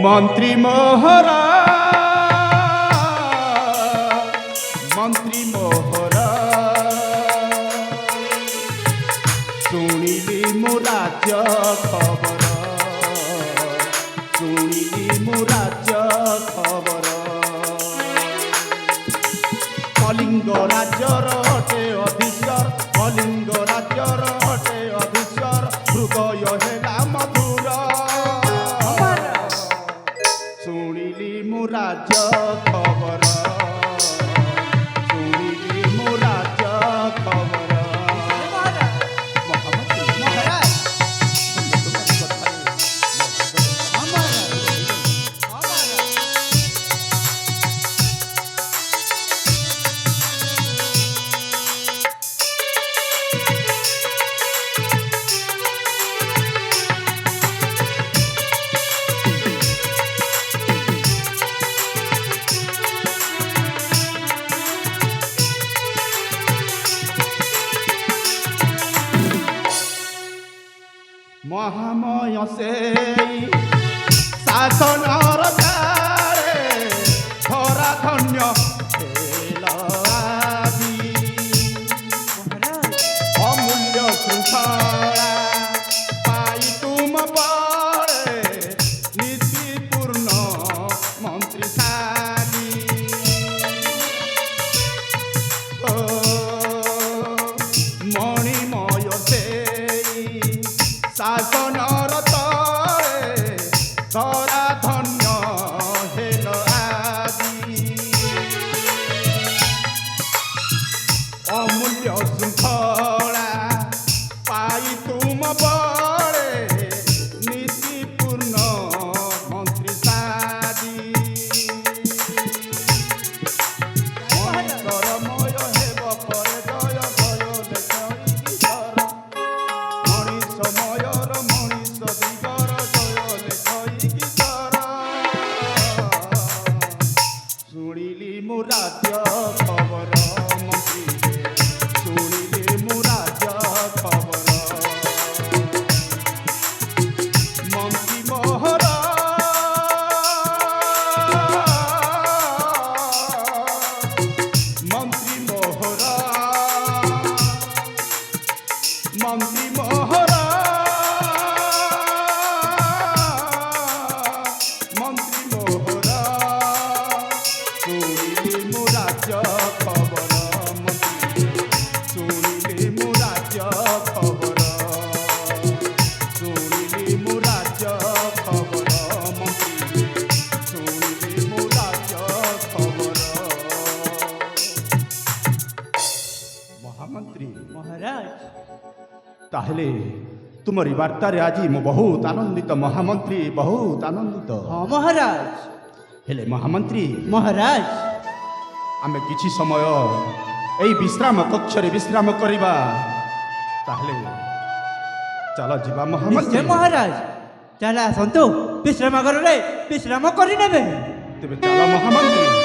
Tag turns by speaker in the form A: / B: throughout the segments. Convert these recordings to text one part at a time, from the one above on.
A: मंत्री मोहरा मंत्री मोहरा शुणिली मो राज्य खबर शुणिली मो राज्य खबर कलिंग राज्यर अटे अधीश्वर कलिंग राज्यर अटे अधीश्वर हृदय हेला मधुर शुणिली मो राज्य खबर शुणिली मो राज्य खबर महामय से शासनर तारे धरा धन्य अमूल्य श्रृंखला पाई तुम पड़े नीतिपूर्ण मंत्रीशाली मणिमय से शासनर तले धरा धन्य हेल आदि अमूल्य श्रृंखला पाई तुम बड़े नीतिपूर्ण मंत्रीशाली मंत्रमय हेब परे जय जय लेखर मणिषमयर मणिष दिगर जय लेखई गीतर शुणिली मो राज्य खबर मंत्री शुणिली मो राज्य खबर मंत्री मोहरा मंत्री मोहरा मंत्री मोहरा मंत्री मोहरा शुणिली मो राज्य खबर मंत्री शुणिली मो राज्य खबर शुणिली मो राज्य खबर मंत्री शुणिली मो राज्य खबर महामंत्री
B: महाराज
A: ताहले तुमरी वार्तारे आज मु बहुत आनंदित महामंत्री बहुत आनंदित
B: हाँ महाराज
A: हेले महामंत्री
B: महाराज
A: आमे किछि समय एई विश्राम कक्षरे विश्राम करिबा ताहले चलो जीवा महामंत्री
B: निश्चय महाराज चल आसतु विश्राम रे विश्राम करि नेबे
A: तेबे चलो महामंत्री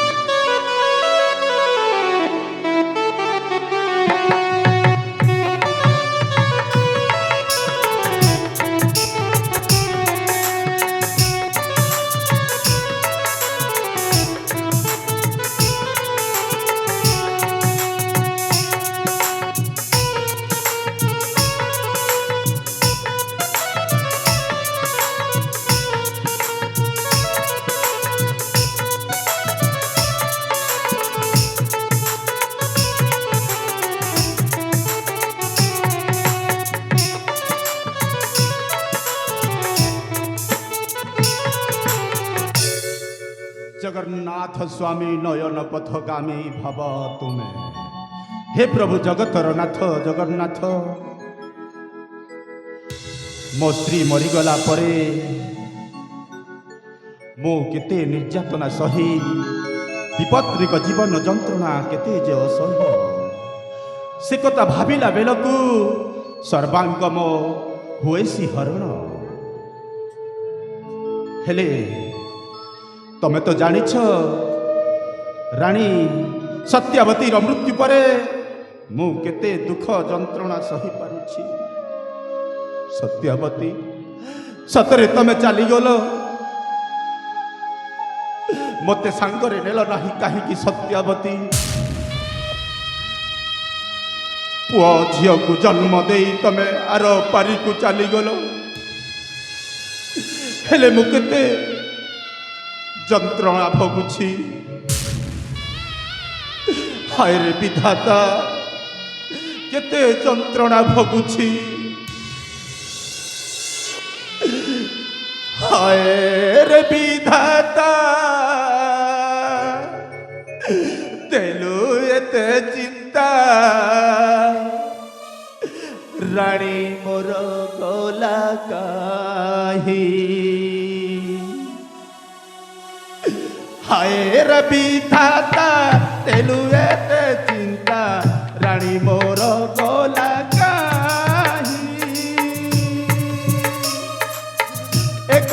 A: जगन्नाथ स्वामी नयन पथगामी भव तुमे हे प्रभु जगतर नाथ जगन्नाथ मो स्त्री मरीगला परे मो केते निर्यातना सही विपत्रिक जीवन जंत्रणा केते जे असह्य से कथा भाविला बेलकू सर्वांग मो हुएसी हरण हेले तमे तो जानिछ रानी सत्यावती मृत्यु परे मु केते दुख जंत्रणा सही पारुछि सत्यावती सतरे तमे चलीगल मते सांगरे नेल नाही कहीं सत्यावती पुओ झील को जन्म दे तमे आर पारी को चलीगल हेले मु केते जंत्रणा भोगुछि हाय रे विधाता केते जंत्रणा भोगुछि हाय रे विधाता तेलु एते चिंता रानी मोर गला काहे हाय रे विधाता तेलु एते चिंता रानी मोर गला काहे एक